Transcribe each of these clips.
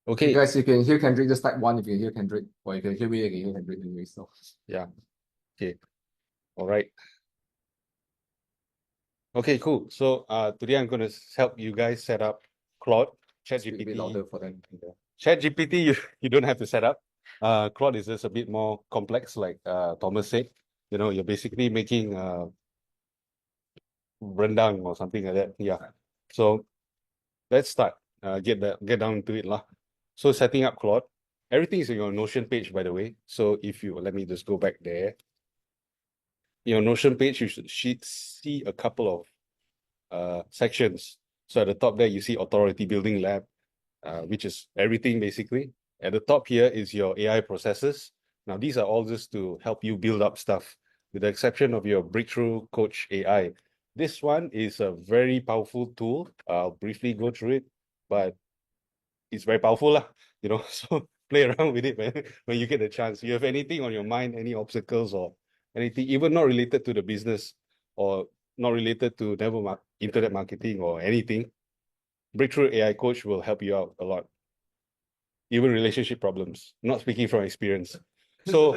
Okay. Guys, you can hear Kendrick, just type 1 if you can hear Kendrick. Or you can hear me, you can hear Kendrick anyway. So Yeah. Okay. All right. Okay, cool. So today I'm going to help you guys set up Claude, speak a bit ChatGPT. louder for them. ChatGPT, you don't have to set up. Claude is just a bit more complex, like Thomas said. You know, you're basically making rendang or something like that. Yeah. So let's start. Get down to it lah. So setting up Claude. Everything is in your Notion page, by the way. So if you let me just go back there. Your Notion page, you should see a couple of sections. So at the top there, you see Authority Building Lab, which is everything basically. At the top here is your AI processes. Now, these are all just to help you build up stuff, with the exception of your Breakthrough Coach AI. This one is a very powerful tool. I'll briefly go through it, but it's very powerful lah, you know, so play around with it when you get the chance. You have anything on your mind, any obstacles or anything, even not related to the business or not related to internet marketing or anything, Breakthrough AI Coach will help you out a lot. Even relationship problems, not speaking from experience. So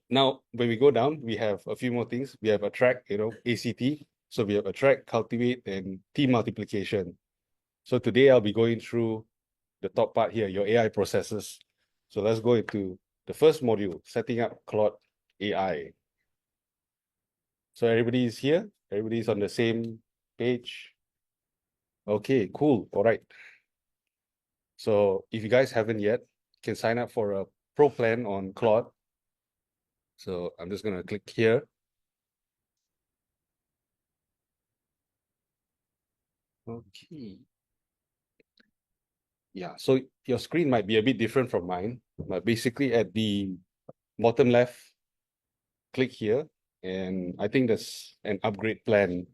now when we go down, we have a few more things. We have attract, ACT. So we have attract, cultivate, and team multiplication. So today I'll be going through the top part here, your AI processes. So let's go into the first module, setting up Claude AI. So everybody is here? Everybody's on the same page? Okay, cool. All right. So if you guys haven't yet, you can sign up for a pro plan on Claude. So I'm just going to click here. Okay. Yeah, so your screen might be a bit different from mine, but basically at the bottom left, click here, and I think there's an upgrade plan.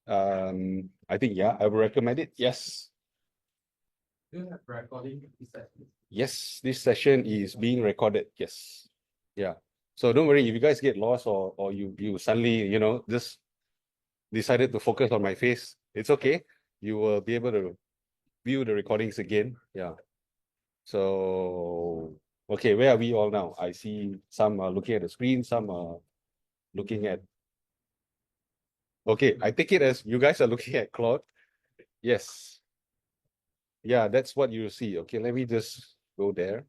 I think, yeah, I would recommend it. Yes. Yes, this session is being recorded. Yes. Yeah. So don't worry if you guys get lost or you suddenly, just decided to focus on my face. It's okay. You will be able to view the recordings again. Yeah. So, okay, where are we all now? I see some are looking at the screen, some are looking at. Okay, I take it as you guys are looking at Claude. Yes. Yeah, that's what you see. Okay, let me just go there.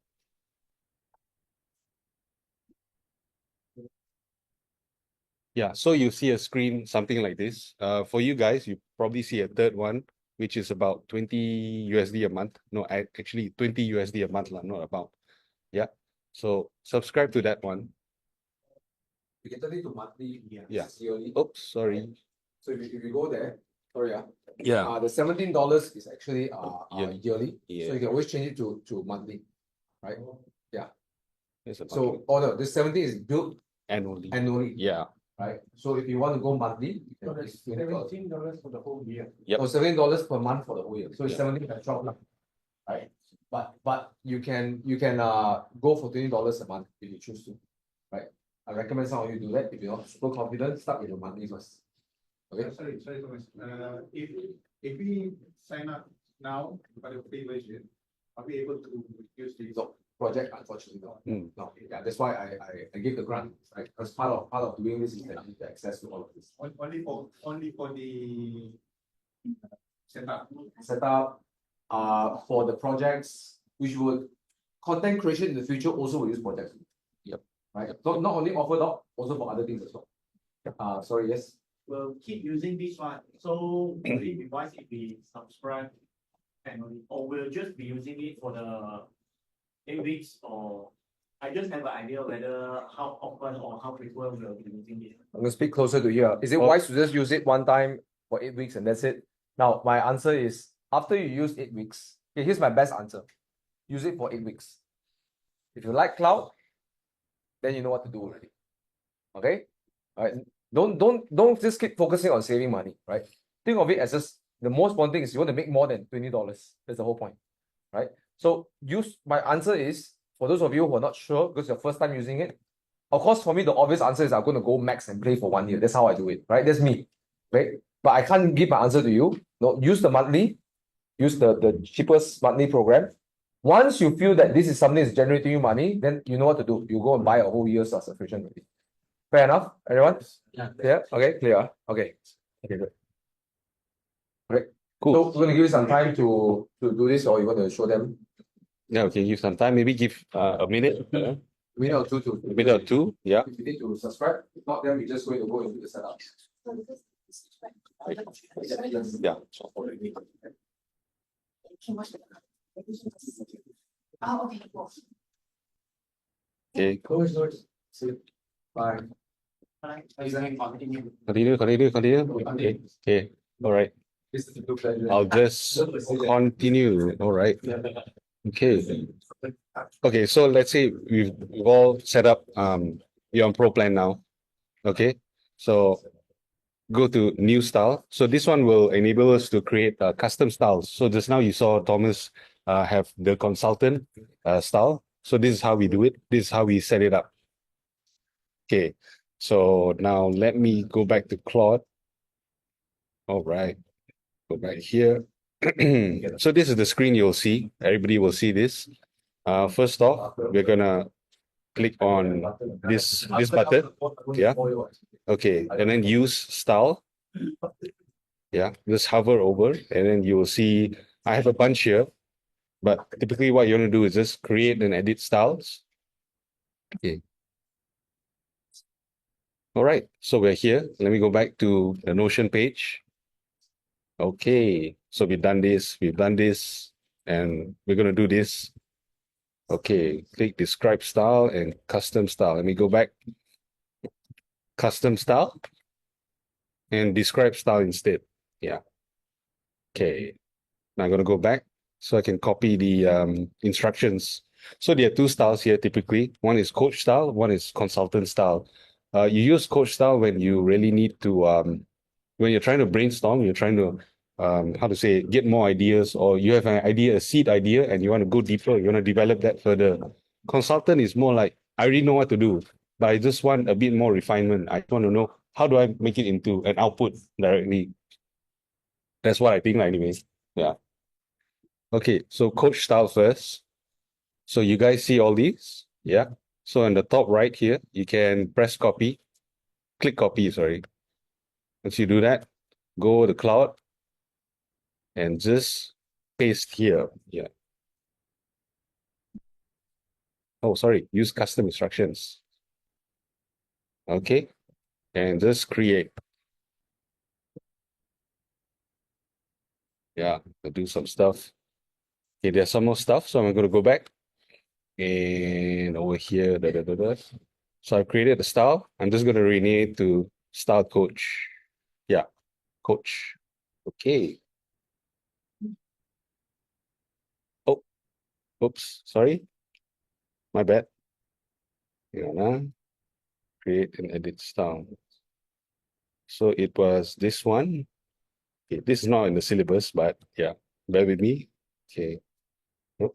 Yeah, so you see a screen, something like this. For you guys, you probably see a third one, which is about 20 USD a month. No, actually 20 USD a month, not about. Yeah. So subscribe to that one. You can turn it to monthly. Yeah. Yearly. Oops, sorry. So if you go there, sorry, Yeah. the $17 is actually yearly. Yeah. So you can always change it to monthly, right? Yeah. So no, this 17 is built annually. Yeah. right? So if you want to go monthly, you can $17 for the whole year. Yep. or $17 per month for the whole year. So it's Yeah. 17 times 12, right? But you can go for $20 a month if you choose to, right? I recommend some of you do that. If you're not super confident, start with the monthly first. Okay. Sorry, Thomas. If we sign up now for the free version, are we able to use the Project, unfortunately, no. No. Yeah, that's why I give the grant, right? Because part of doing this is that you get access to all of this. only for the setup? Setup, for the projects, which would content creation in the future also will use projects. Yep. Right. So not only offer doc, also for other things as well. Sorry, yes. We'll keep using this one. So will it be wise if we subscribe annually, or we'll just be using it for the 8 weeks, or I just have an idea whether how often or how frequent we'll be using it. I'm gonna speak closer to here. Is it wise to just use it one time for 8 weeks and that's it? Now, my answer is after you use 8 weeks, okay, here's my best answer. Use it for 8 weeks. If you like cloud, then you know what to do already. Okay? All right. Don't just keep focusing on saving money, right? Think of it as just the most important thing is you want to make more than $20. That's the whole point, right? So my answer is for those of you who are not sure because your first time using it. Of course, for me, the obvious answer is I'm going to go max and play for 1 year. That's how I do it, right? That's me, right? But I can't give my answer to you. No, use the monthly, use the cheapest monthly program. Once you feel that this is something that's generating you money, then you know what to do. You go and buy a whole year's subscription already. Fair enough, everyone? Yeah. Clear? Okay, clear. Okay. Okay, good. Great. Cool. So we're gonna give you some time to do this, or you want to show them Yeah, okay, give some time. Maybe give a minute. a minute or two to A minute or two. Yeah. if you need to subscribe. If not, then we're just going to go into the setup. Yeah. Oh, okay, cool. Okay. No worries. See you. Bye. Continue. Okay. Okay. All right. This is a good pleasure. I'll just continue. All right. Okay. Okay. So let's say we've all set up you're on Pro plan now. Okay. So go to new style. So this one will enable us to create custom styles. So just now you saw Thomas have the consultant style. So this is how we do it. This is how we set it up. Okay. So now let me go back to Claude. All right. Go back here. So this is the screen you'll see. Everybody will see this. First off, we're gonna click on this button. Yeah. Okay, and then use style. Yeah, just hover over, and then you will see I have a bunch here, but typically what you want to do is just create and edit styles. Okay. All right, so we're here. Let me go back to the Notion page. Okay, so we've done this, and we're gonna do this. Okay, click describe style and custom style. Let me go back. Custom style and describe style instead. Yeah. Okay. Now I'm gonna go back so I can copy the instructions. So there are two styles here typically. One is coach style, one is consultant style. You use coach style when you really need to when you're trying to brainstorm, you're trying to how to say get more ideas, or you have an idea, a seed idea, and you want to go deeper, you want to develop that further. Consultant is more like I already know what to do, but I just want a bit more refinement. I want to know how do I make it into an output directly. That's what I think, anyways. Yeah. Okay, so coach style first. So you guys see all these? Yeah. So on the top right here, you can press copy, click copy, sorry. Once you do that, go to cloud and just paste here. Yeah. Oh, sorry, use custom instructions. Okay. And just create. Yeah, I'll do some stuff. Okay, there's some more stuff. So I'm going to go back. And over here, So I've created the style. I'm just going to rename it to style coach. Yeah, coach. Okay. Oh, oops, sorry. My bad. Yeah, create and edit style. So it was this one. Okay, this is not in the syllabus, but yeah, bear with me. Okay. Oh.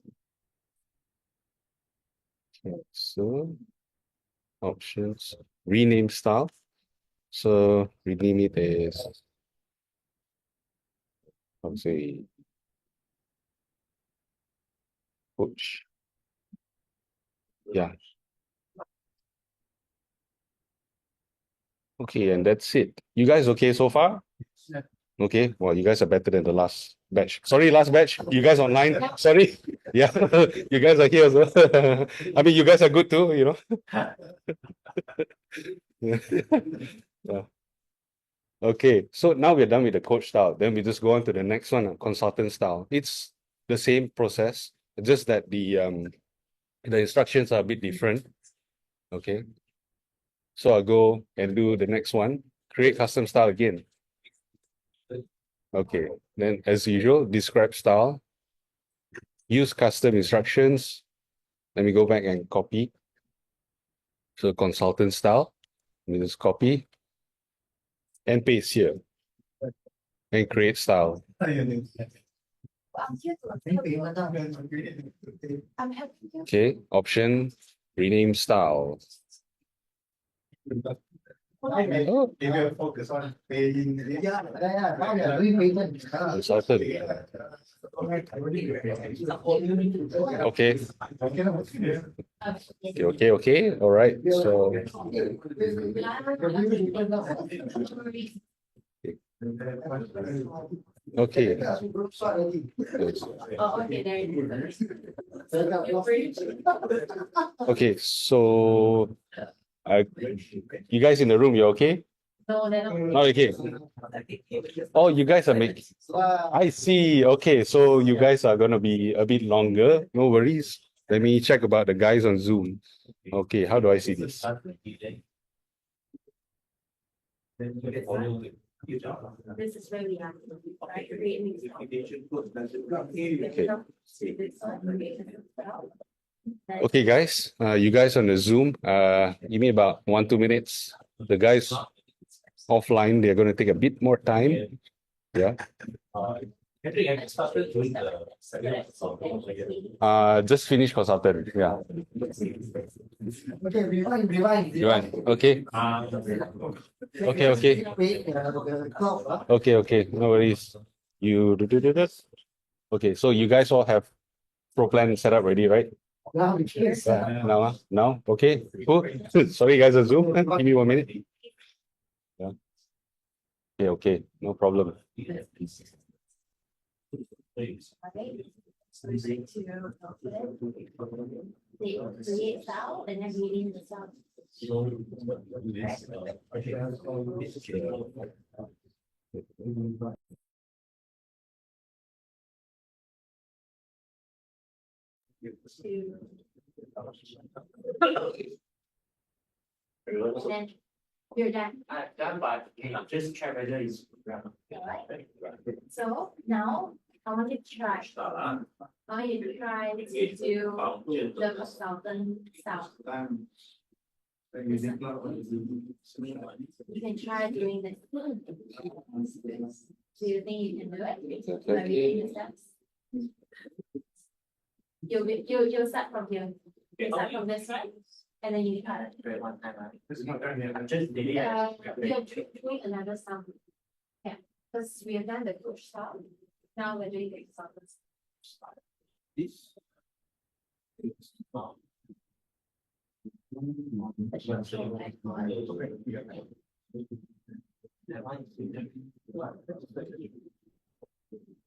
Okay, so options, rename style. So rename it as, I'll say, coach. Yeah. Okay, and that's it. You guys okay so far? Yeah. Okay, well, you guys are better than the last batch. Sorry, last batch. You guys online? Sorry. Yeah, you guys are here as well. I mean, you guys are good too, you know. Yeah. Okay, so now we're done with the coach style. Then we just go on to the next one, consultant style. It's the same process, just that the instructions are a bit different. Okay. So I'll go and do the next one, create custom style again. Okay, then as usual, describe style, use custom instructions. Let me go back and copy. So consultant style, let me just copy and paste here and create style. I'm here to help you. I'm helping you. Okay, option, rename style. Oh, They will focus on paying. consultant. Okay. Okay. All right. So okay. Oh, okay, there it is. Okay. So you guys in the room, you okay? No, they're not. Not okay. Oh, you guys are making. I see. Okay, so you guys are gonna be a bit longer. No worries. Let me check about the guys on Zoom. Okay, how do I see this? This is where we are, right? Creating. Okay, guys. You guys on the Zoom. Give me about 1-2 minutes. The guys offline, they're gonna take a bit more time. Yeah. Just finish consultant. Yeah. Okay, rewind. Okay. Okay. No worries. You do this. Okay, so you guys all have pro plan set up ready, right? Yes. Now. Okay. Cool. Sorry, guys, on Zoom. Give me 1 minute. Yeah. Okay. No problem. They create sound and then reading the sound. And then you're done. Done, but just check whether it's. So now I want you to try. I want you to try to do the consultant sound. You can try doing this. Do you think you can do it? By reading the steps. You'll start from here. You start from this one, and then you try it one time. I'm just delete. You're doing another sound. Yeah, because we have done the push sound. Now we're doing the consultant.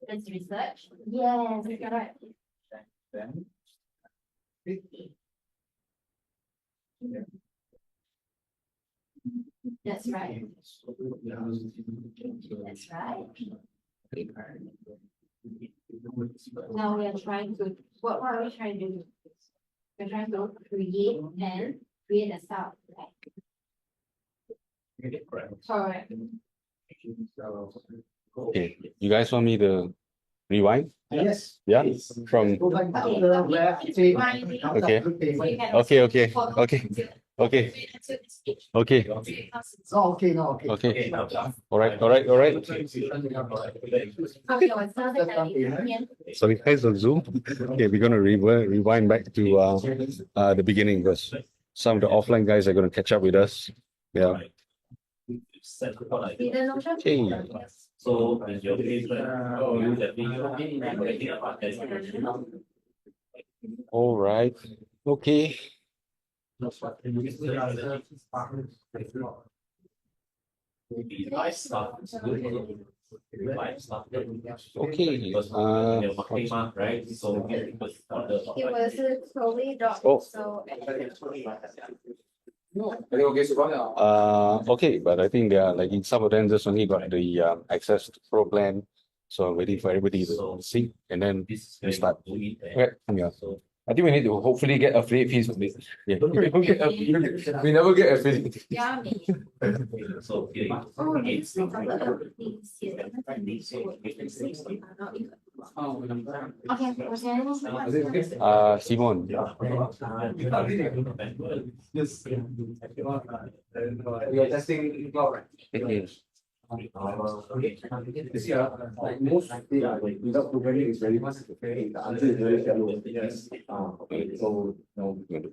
It's research. Yes, correct. That's right. That's right. Now we are trying to, what are we trying to do? We're trying to create a sound, right? Correct. Okay. You guys want me to rewind? Yes. Yeah. From Go back to the left. Okay. Okay. Oh, okay, no, okay. Okay. All right. Sorry, guys on Zoom. Okay, we're gonna rewind back to the beginning because some of the offline guys are gonna catch up with us. Yeah. Okay. So. All right. Okay. Okay. Right. So. It was slowly dropped, Oh. so. Okay, but I think they are like in some of them just only got the access to pro plan. So I'm waiting for everybody to see and then we start. Okay, yeah. I think we need to hopefully get affiliate fees from this. Yeah. We never get affiliate. Yeah, maybe. So. Oh, it's like other things here. Okay. Simon. Yes. We are testing cloud, right? Mhm. You see, like most without programming is very much the answer is very shallow. Yes. Okay. So no. Is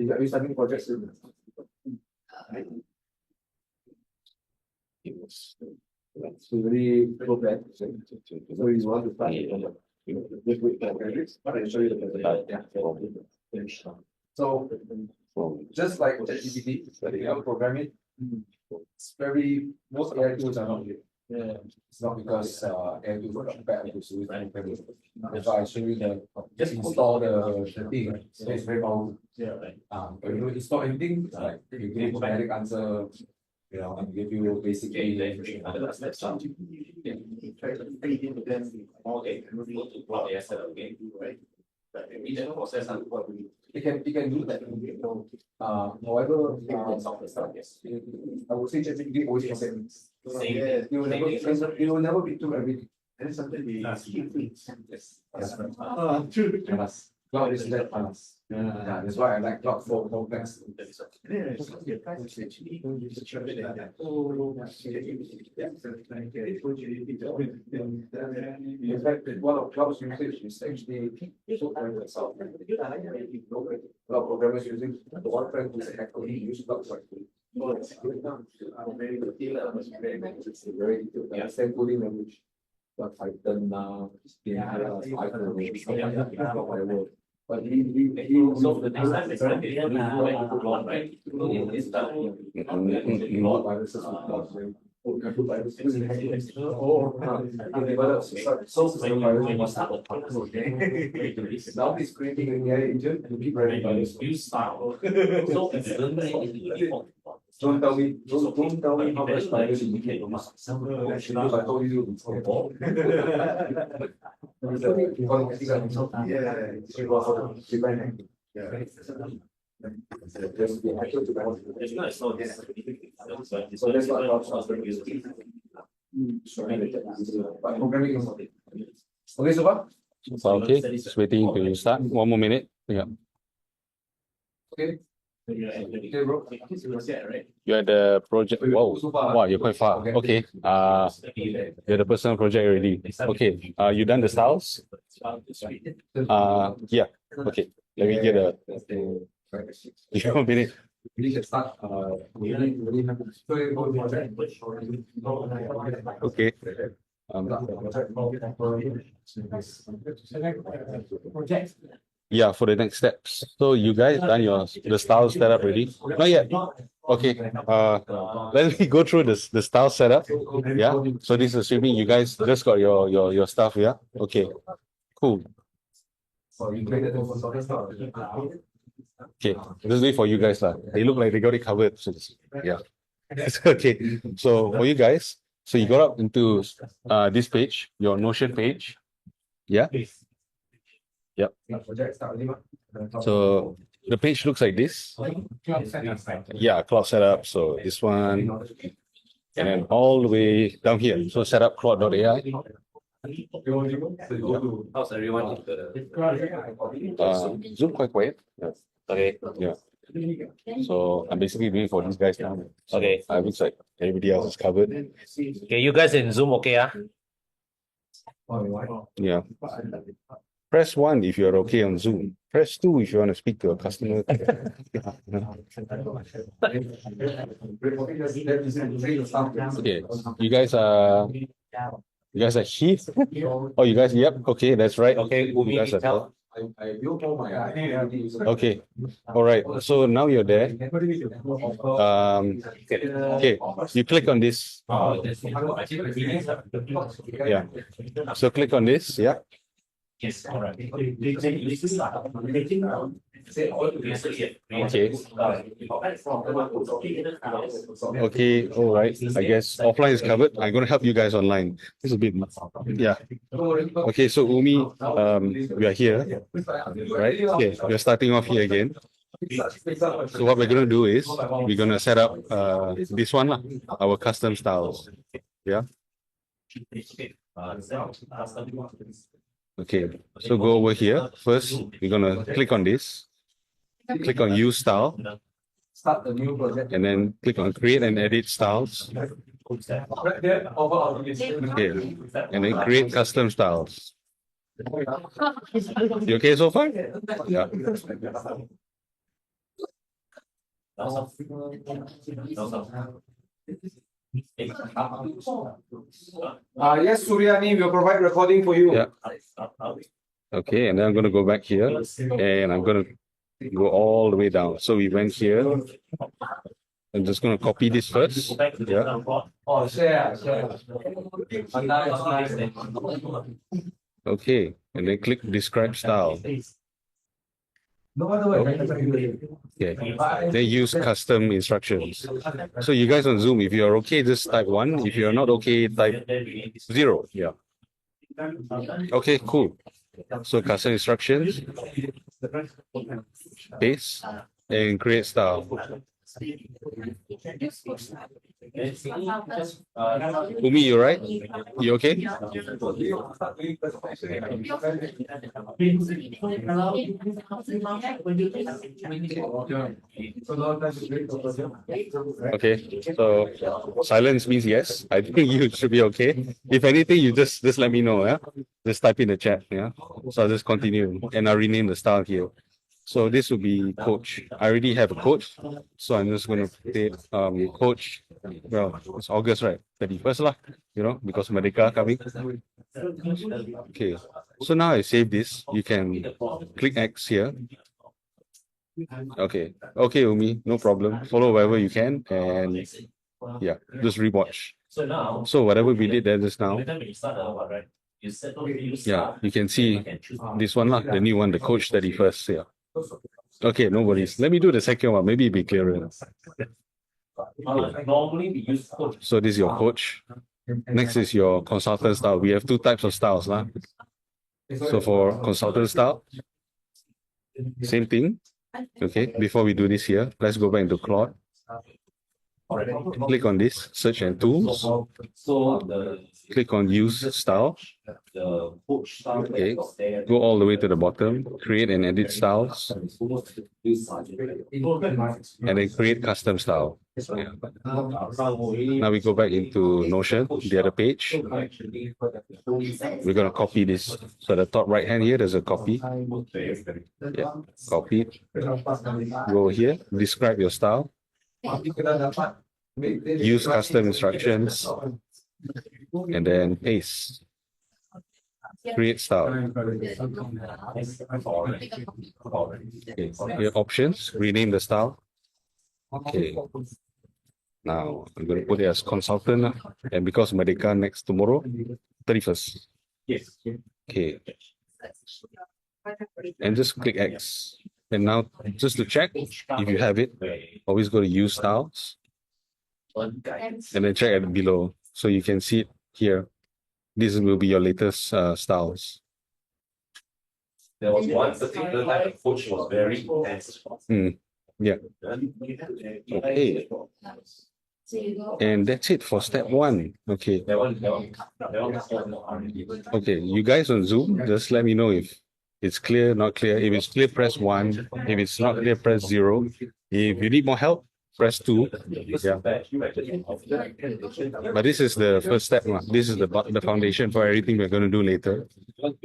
that we starting projects soon? So really go back. So you want to start. Just wait for it. I'll show you the presentation. Yeah. So just like ChatGPT, you have to program it. It's very most AI tools are not here. Yeah. It's not because AI tools are bad to do it. That's why I show you the just install the thing. So it's very powerful. Yeah. But you know, install anything, it's like you give automatic answer. You know, and give you basically you can do that. However, I would say ChatGPT always presents. You will never be too everything. And something we Yes, that's right. Panas. Cloud is that panas. Yeah, that's why I like cloud for complex. In fact, one of cloud's usage is actually software itself. A lot of programmers using the one friend who's a hacker, he uses cloud actually. It's very detailed. Understand coding language. But Python now, whatever. But he So the next time it's like they long, right? It's done. viruses now he's creating an AI agent to keep running viruses. So it's Don't tell me how much virus you can use. I told you. So that's what programming is okay, so far? Okay, just waiting to start. One more minute. Yeah. Okay. Okay, bro. You're at the project. Wow, wow, you're quite far. Okay. You're the personal project already. Okay. You done the styles? Yeah. Okay. Let me get a. Give me a minute. We can start. Really have Okay. Project. Yeah, for the next steps. So you guys done the style setup already? Not yet. Okay. Let me go through the style setup. Yeah. So this is assuming you guys just got your stuff. Yeah. Okay. Cool. Okay. This is for you guys lah. They look like they got it covered. So yeah. Okay. So for you guys, so you got up into this page, your Notion page. Yeah. Yep. So the page looks like this. Yeah, cloud setup. So this one, and then all the way down here. So setup cloud.ai. How's everyone? Zoom quite quiet. Yeah. Okay. Yeah. So I'm basically doing for these guys now. So Okay. looks like everybody else is covered. Okay, you guys in Zoom, okay? Yeah. Press 1 if you're okay on Zoom. Press 2 if you want to speak to a customer. Okay. You guys are here? Oh, you guys, yep. Okay, that's right. Okay, You guys are tell. okay. All right. So now you're there. Okay. You click on this. Yeah. So click on this. Yeah. Yes, all right. Okay. Okay. All right. I guess offline is covered. I'm going to help you guys online. This is a bit. Yeah. Okay. So Umi, we are here, right? Okay. We're starting off here again. So what we're going to do is we're going to set up this one, our custom styles. Yeah. Okay. So go over here. First, we're going to click on this. Click on use style. Start the new project. And then click on create and edit styles. Okay. And then create custom styles. You okay so far? Yeah. Yes, Suryani, we'll provide recording for you. Yeah. Okay, and then I'm gonna go back here and I'm gonna go all the way down. So we went here. I'm just gonna copy this first. Yeah. Oh, share. Nice. Okay, and then click describe style. Okay, then use custom instructions. So you guys on Zoom, if you're okay, just type 1. If you're not okay, type 0. Yeah. Okay, cool. So custom instructions, paste, and create style. Umi, you right? You okay? Okay, so silence means yes. I think you should be okay. If anything, you just let me know. Yeah, just type in the chat. Yeah, so I'll just continue and I'll rename the style here. So this will be coach. I already have a coach, so I'm just going to create coach. Well, it's August, right? 31st lah. You know, because Merdeka coming. Okay, so now I save this. You can click X here. Okay, okay, Umi, no problem. Follow wherever you can, and yeah, just rewatch. So whatever we did there just now. Yeah, you can see this one lah, the new one, the coach 31st. Yeah. Okay, no worries. Let me do the second one. Maybe it'll be clearer. Normally we use coach. So this is your coach. Next is your consultant style. We have 2 types of styles lah. So for consultant style, same thing. Okay, before we do this here, let's go back into Claude. Click on this, search and tools. Click on use style. Okay, go all the way to the bottom, create and edit styles, and then create custom style. Yeah. Now we go back into Notion, the other page. We're going to copy this. So the top right hand here, there's a copy. Yeah, copy. Go here, describe your style. Use custom instructions. And then paste. Create style. Okay. Here options, rename the style. Okay. Now I'm going to put it as consultant, and because Merdeka next tomorrow, 31st. Yes. Okay. And just click X. And now just to check if you have it, always go to use styles. And then check it below. So you can see it here. This will be your latest styles. There was one particular type of coach was very intense. Yeah. Okay. And that's it for step 1. Okay. Okay, you guys on Zoom, just let me know if it's clear, not clear. If it's clear, press 1. If it's not clear, press 0. If you need more help, press 2. Yeah. But this is the first step. This is the foundation for everything we're going to do later. Okay,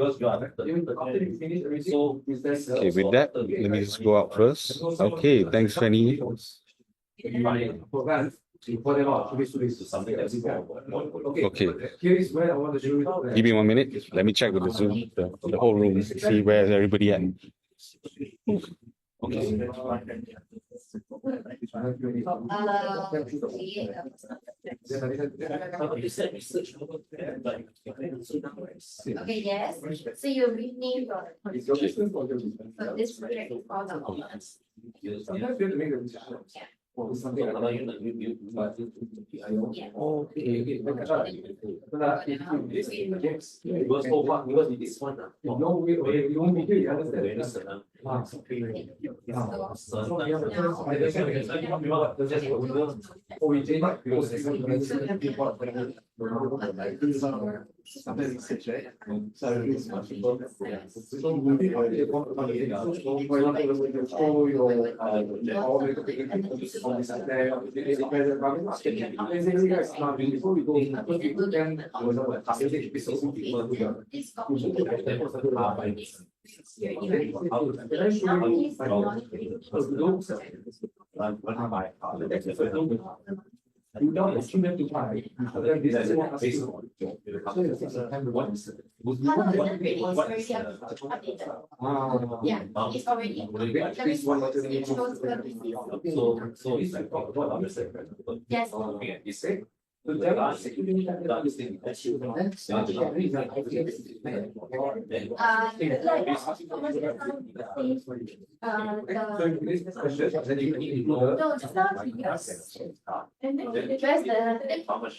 with that, let me just go out first. Okay, thanks, Fanny. Okay. Give me 1 minute. Let me check with the Zoom, the whole room, see where everybody at. Okay. Okay, yes. So you rename your so this project is all about. Yeah, it's already. That means it shows the yes. No, just now he just and then he addressed this one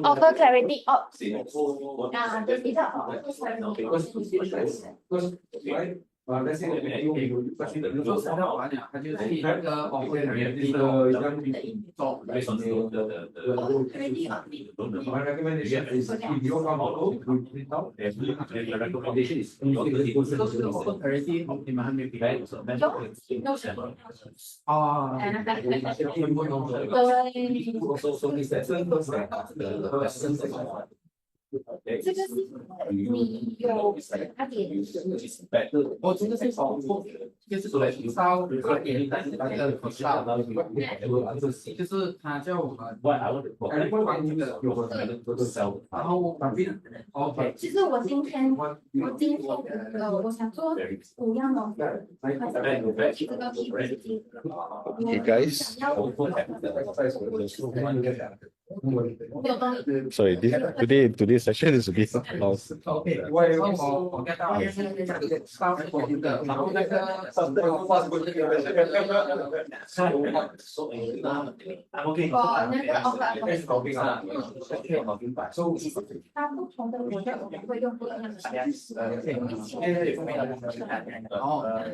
offer clarity op. This is My recommendation is if you come out, the recommendation is already这个是你有阿点，我这个是保护，就是烧2点那个口哨，就是他叫我们关那个然后OK，其实我今天我想做5样东西，这个 PPT， Okay, guys. 没有东西。 Sorry, today's session is a bit long. OK，我 get 到烧的，然后那个其实它不同的国家我们会用不一样的形式。然后你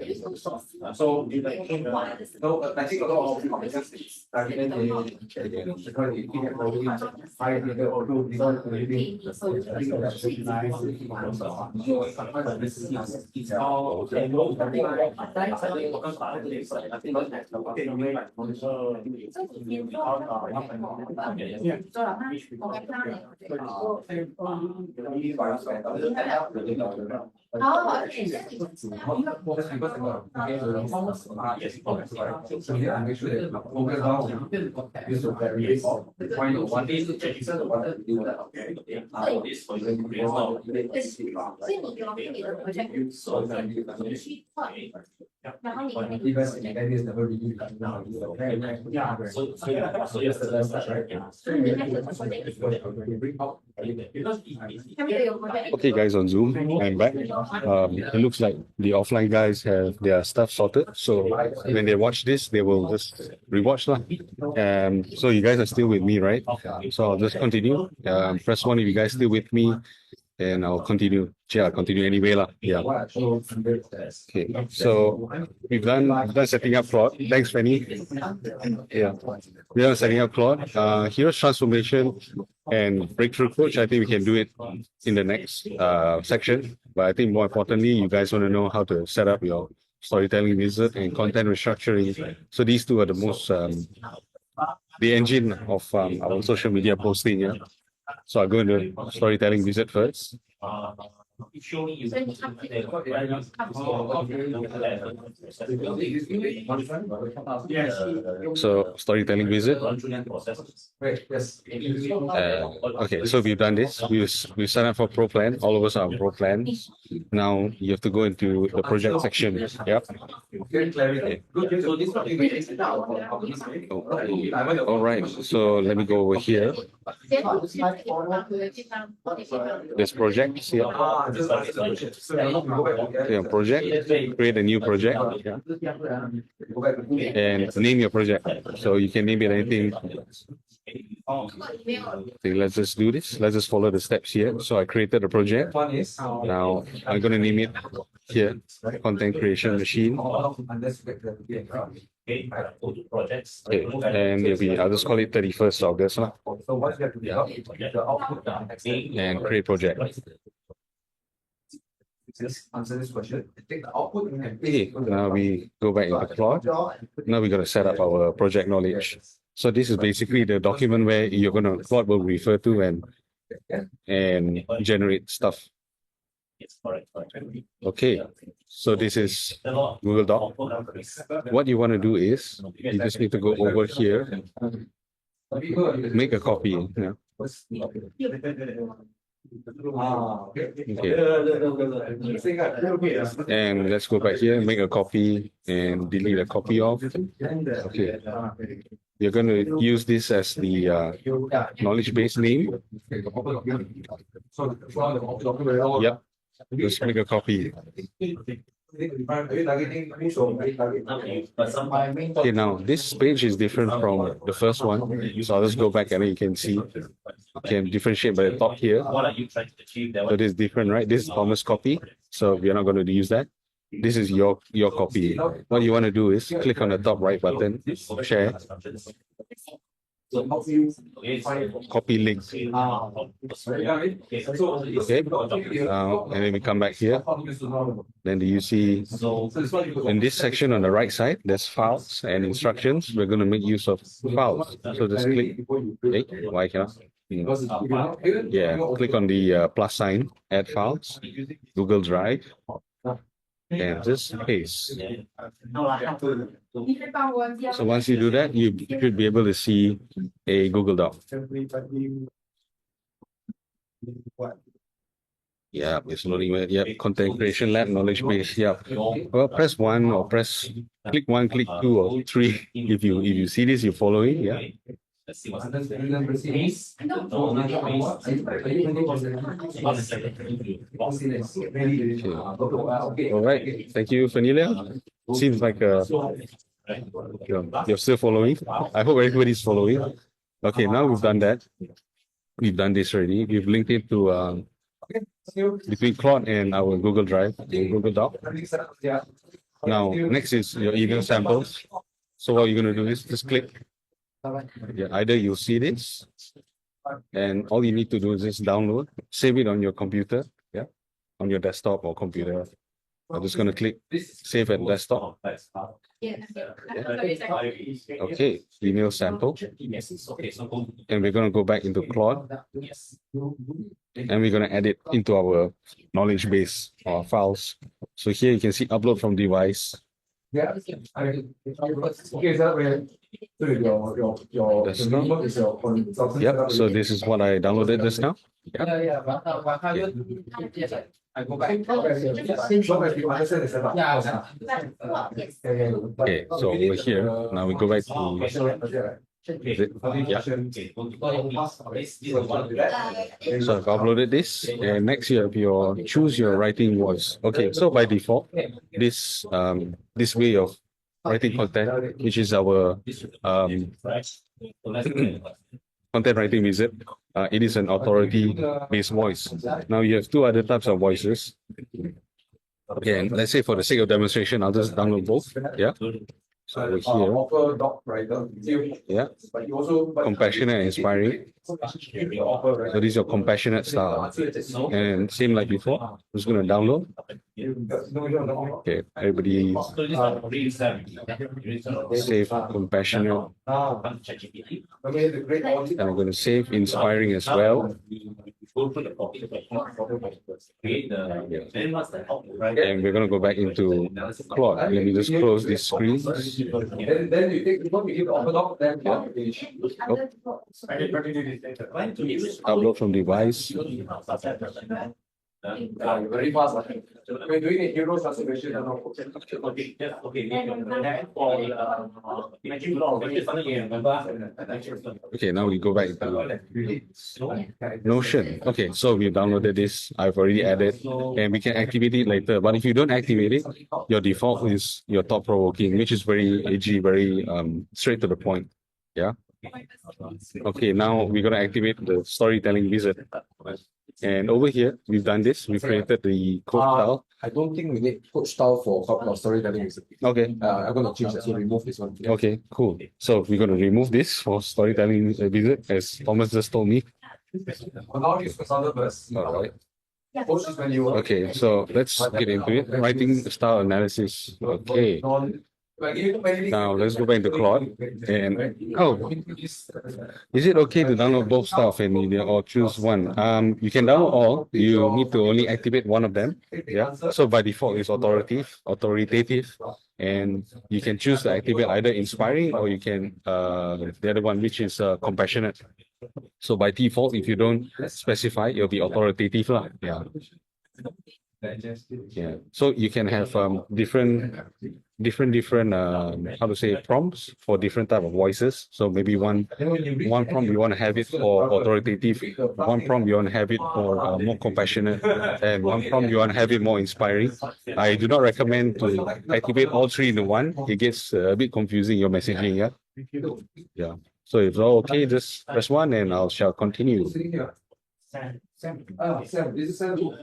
Okay, guys, on Zoom, I'm back. It looks like the offline guys have their stuff sorted. So when they watch this, they will just rewatch lah. So you guys are still with me, right? So I'll just continue. Press 1 if you guys still with me, and I'll continue. Yeah, I'll continue anyway lah. Yeah. Okay. So we've done setting up Claude. Thanks, Fanny. Yeah. We are setting up Claude. Here's transformation and breakthrough coach. I think we can do it in the next section. But I think more importantly, you guys want to know how to set up your storytelling wizard and content restructuring. So these two are the most the engine of our social media posting. Yeah. So I'll go into storytelling wizard first. So storytelling wizard. Okay, so we've done this. We've signed up for Pro Plan. All of us are on Pro Plan. Now you have to go into the project section. Yep. Okay. All right. So let me go over here. There's projects here. Yeah, project. Create a new project. Yeah. And name your project. So you can name it anything. Okay, let's just do this. Let's just follow the steps here. So I created a project. Now I'm going to name it here, content creation machine. Okay, and I'll just call it 31st August. And create project. Just answer this question. Take the output and Okay, now we go back into Claude. Now we're going to set up our project knowledge. So this is basically the document where Claude will refer to and generate stuff. Yes, correct. Okay, so this is Google Doc. What you want to do is you just need to go over here, make a copy. Yeah. Okay. And let's go back here, make a copy and delete a copy of. Okay. You're going to use this as the knowledge base name. Yep. Just make a copy. Okay, now this page is different from the first one. So I'll just go back and then you can see. You can differentiate by the top here. What are you trying to achieve there? So this is different, right? This is Thomas' copy. So we're not going to use that. This is your copy. What you want to do is click on the top right button, share, copy link. Okay. And then we come back here. Then do you see in this section on the right side, there's files and instructions. We're going to make use of files. So just click. Okay. Why cannot? Yeah. Click on the plus sign, add files, Google Drive, and just paste. So once you do that, you should be able to see a Google Doc. Yeah, it's loading. Yep, content creation lab, knowledge base. Yeah. Well, press 1 or click 1, click 2 or 3. If you see this, you're following. Yeah. Let's see what's All right. Thank you, Vanilla. Seems like you're still following. I hope everybody's following. Okay, now we've done that. We've done this already. We've linked it to between Claude and our Google Drive, Google Doc. Now, next is your email samples. So what you're going to do is just click. Yeah, either you'll see this, and all you need to do is just download, save it on your computer, yeah, on your desktop or computer. I'm just going to click save at desktop. Okay, email sample. And we're going to go back into Claude. And we're going to add it into our knowledge base or files. So here you can see upload from device. Yeah. Yep, so this is what I downloaded just now. Okay, so over here, now we go back to yeah. So I've uploaded this, and next you have your choose your writing voice. Okay, so by default, this way of writing content, which is our content writing wizard, it is an authority-based voice. Now you have two other types of voices. Okay, and let's say for the sake of demonstration, I'll just download both. Yeah. So over here, yeah, compassionate and inspiring. So this is your compassionate style. And same like before, I'm just going to download. Okay, everybody save compassionate. And I'm going to save inspiring as well. And we're going to go back into Claude. Let me just close this screen. Then you take before we give the offer doc, then Upload from device. very fast. We're doing a hero transformation. Okay, now we go back to Notion. Okay, so we downloaded this. I've already added, and we can activate it later. But if you don't activate it, your default is your thought provoking, which is very edgy, very straight to the point. Yeah. Okay, now we're gonna activate the storytelling wizard. And over here, we've done this. We've created the code style. I don't think we need code style for storytelling. Okay. I'm going to change that. So remove this one. Okay, cool. So we're going to remove this for storytelling wizard, as Thomas just told me. Now use consultant first. All right. Post is when you Okay, so let's get into it. Writing style analysis. Okay. Now let's go back to Claude and is it okay to download both stuff and media or choose one? You can download all. You need to only activate one of them. Yeah. So by default it's authoritative, and you can choose to activate either inspiring or you can the other one which is compassionate. So by default, if you don't specify, it'll be authoritative lah. Yeah. Yeah. So you can have different how to say prompts for different type of voices. So maybe one prompt you want to have it for authoritative, one prompt you want to have it for more compassionate, and one prompt you want to have it more inspiring. I do not recommend to activate all three in one. It gets a bit confusing your messaging. Yeah. Yeah. So if all okay, just press one and I shall continue.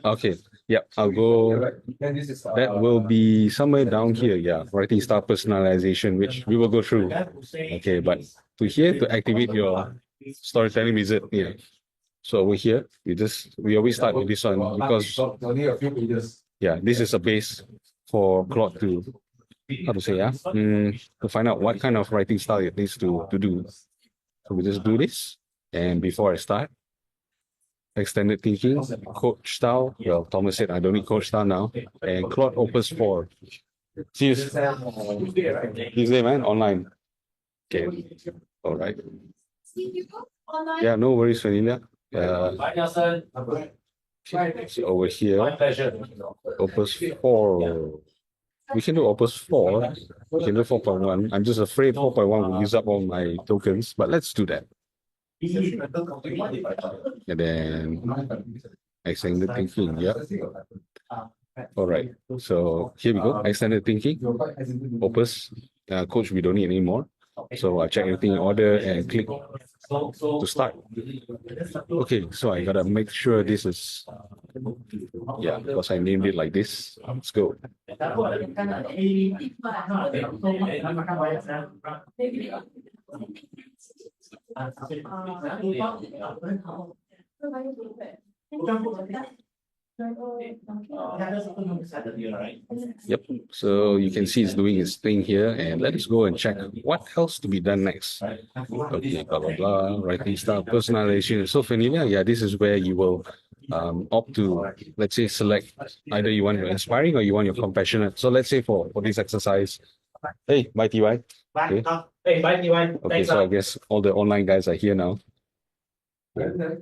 Okay. Yeah, I'll go. That will be somewhere down here. Yeah, writing style personalization, which we will go through. Okay, but to here to activate your storytelling wizard. Yeah. So over here, we always start with this one because yeah, this is a base for Claude to how to say to find out what kind of writing style it needs to do. So we just do this, and before I start. Extended thinking, coach style. Well, Thomas said I don't need coach style now. And Claude Opus 4. See you Tuesday, man, online. Okay. All right. Yeah, no worries, Vanilla. Bye, Nelson. So over here, My pleasure. Opus 4. We can do Opus 4. We can do 4.1. I'm just afraid 4.1 will use up all my tokens, but let's do that. And then extended thinking. Yeah. All right. So here we go. Extended thinking. Opus. Coach, we don't need anymore. So I check everything in order and click to start. Okay, so I gotta make sure this is yeah, because I named it like this. Let's go. Yep. So you can see it's doing its thing here, and let us go and check what else to be done next. Okay, blah blah blah. Writing style, personalization. So vanilla, yeah, this is where you will opt to, let's say, select either you want your inspiring or you want your compassionate. So let's say for this exercise, hey, bye TY. Okay. Hey, bye, TY. Okay, so I guess all the online guys are here now. Vanilla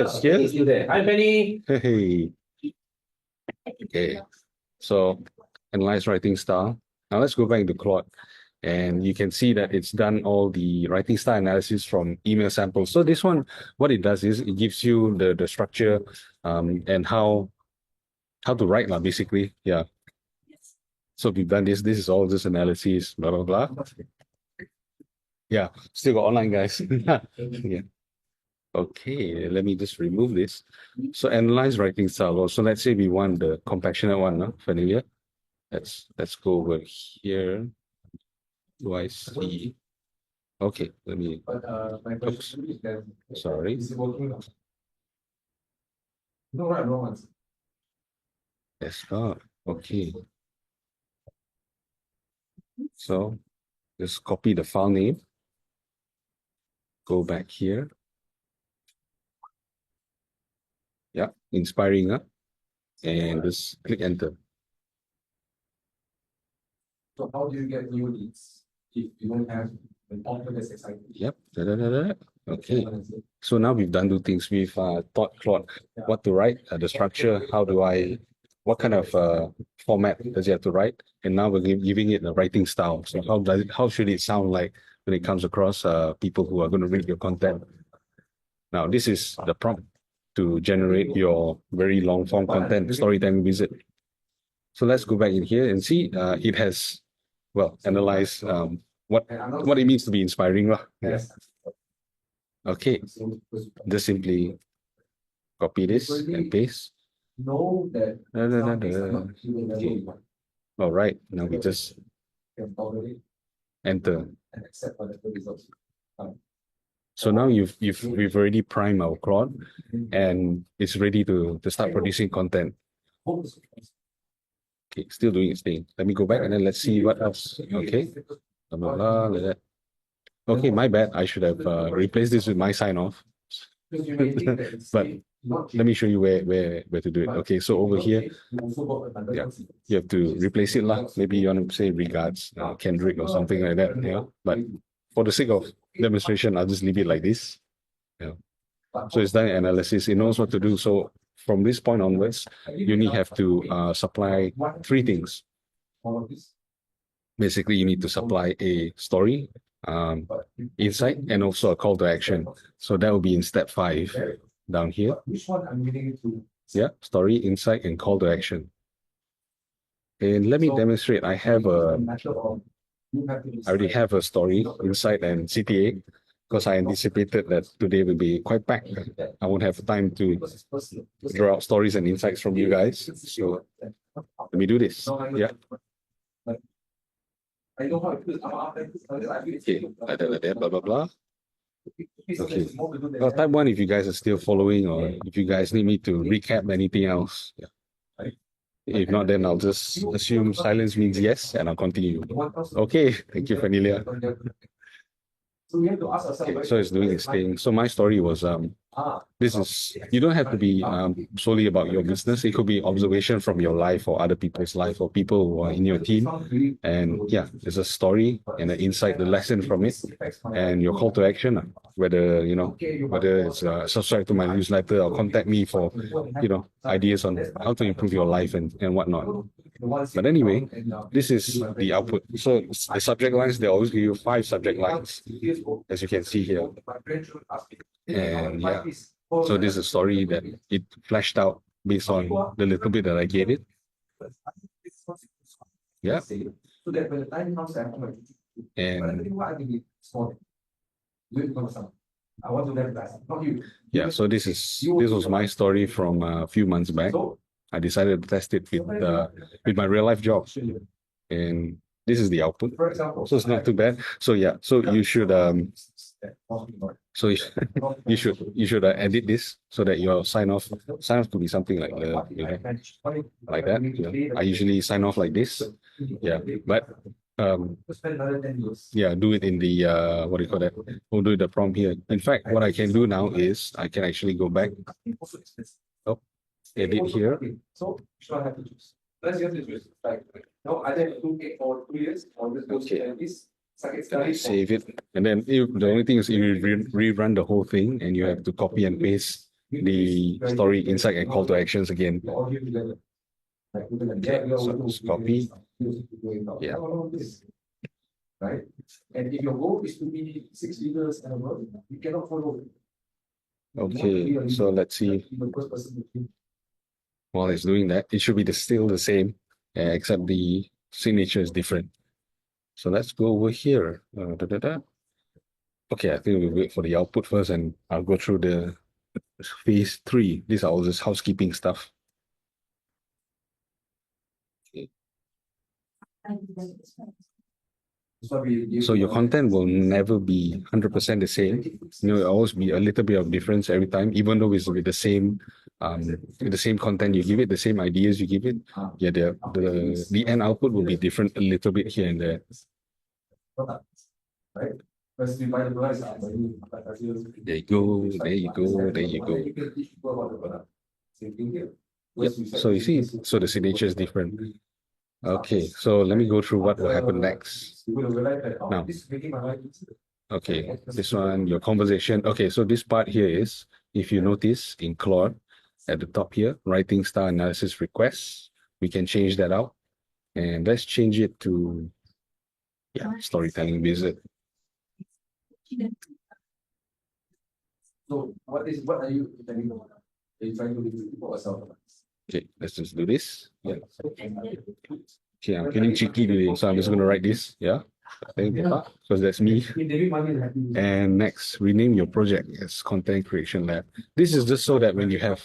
is here. Hi, Penny. Hey. Okay. So analyze writing style. Now let's go back to Claude. And you can see that it's done all the writing style analysis from email samples. So this one, what it does is it gives you the structure and how to write basically. Yeah. So we've done this. This is all this analysis, blah, blah, blah. Yeah, still got online guys. Yeah. Okay, let me just remove this. So analyze writing style. So let's say we want the compassionate one, no? Vanilla. Let's go over here. Do I see? Okay, let me. Oops. Sorry. Yes, okay. So just copy the file name. Go back here. Yeah, inspiring, and just click enter. So how do you get new leads if you don't have an offer that's exciting? Yep. Okay. So now we've done two things. We've taught Claude what to write, the structure, what kind of format does it have to write, and now we're giving it a writing style. So how should it sound like when it comes across people who are going to read your content? Now this is the prompt to generate your very long form content, storytelling wizard. So let's go back in here and see it has analyzed what it means to be inspiring. Yeah. Okay, just simply copy this and paste. Know that Okay. All right, now we just enter. and accept whatever results. So now we've already primed our Claude and it's ready to start producing content. Okay, still doing its thing. Let me go back and then let's see what else. Okay, blah blah blah, like that. Okay, my bad. I should have replaced this with my sign off. But let me show you where to do it. Okay, so over here, yeah, you have to replace it lah. Maybe you want to say regards, Kendrick or something like that. Yeah, but for the sake of demonstration, I'll just leave it like this. Yeah. So it's done analysis. It knows what to do. So from this point onwards, you only have to supply three things. Basically, you need to supply a story, insight, and also a call to action. So that will be in step 5 down here. Which one I'm willing to? Yeah, story, insight, and call to action. And let me demonstrate. I already have a story, insight, and CTA because I anticipated that today will be quite packed. I won't have time to draw out stories and insights from you guys. So let me do this. Yeah. I know how it feels. Okay, like that, blah, blah, blah. Okay. Well, type 1 if you guys are still following or if you guys need me to recap anything else. Yeah. If not, then I'll just assume silence means yes and I'll continue. Okay, thank you, Fanilia. So we have to ask ourselves. Okay, so it's doing its thing. So my story was this is, you don't have to be solely about your business. It could be observation from your life or other people's life or people who are in your team. And yeah, there's a story and an insight, the lesson from it, and your call to action, whether it's subscribe to my newsletter or contact me for ideas on how to improve your life and whatnot. But anyway, this is the output. So the subject lines, they always give you 5 subject lines, as you can see here. And yeah, so this is a story that it fleshed out based on the little bit that I gave it. Yeah. So that when the time comes, I want to let that, not you. Yeah, so this was my story from a few months back. I decided to test it with my real life job, and this is the output. So it's not too bad. So yeah, so you should you should edit this so that your sign off could be something like like that. I usually sign off like this. Yeah, but yeah, do it in the what do you call that? We'll do the prompt here. In fact, what I can do now is I can actually go back. Oh, edit here. So you don't have to choose. Let's just choose. Like no, either 2K for 2 years or just go to this. Save it, and then the only thing is you rerun the whole thing, and you have to copy and paste the story, insight, and call to actions again. Okay, so just copy. Yeah. Right, and if your goal is to be 6 figures and above, you cannot follow. Okay, so let's see. While it's doing that, it should be still the same, except the signature is different. So let's go over here. Okay, I think we'll wait for the output first and I'll go through the phase 3. These are all just housekeeping stuff. Okay. So your content will never be 100% the same. It'll always be a little bit of difference every time, even though it's with the same content you give it, the same ideas you give it. Yeah, the end output will be different a little bit here and there. Right? There you go, there you go, there you go. Yep. So you see, so the signature is different. Okay, so let me go through what will happen next. Now, okay, this one, your conversation. Okay, so this part here is, if you notice in Claude, at the top here, writing style analysis requests, we can change that out. And let's change it to, yeah, storytelling visit. So what are you telling them? Are you trying to do for yourself? Okay, let's just do this. Yeah. Okay, I'm feeling cheeky today, so I'm just going to write this. Yeah, because that's me. And next, rename your project as Content Creation Lab. This is just so that when you have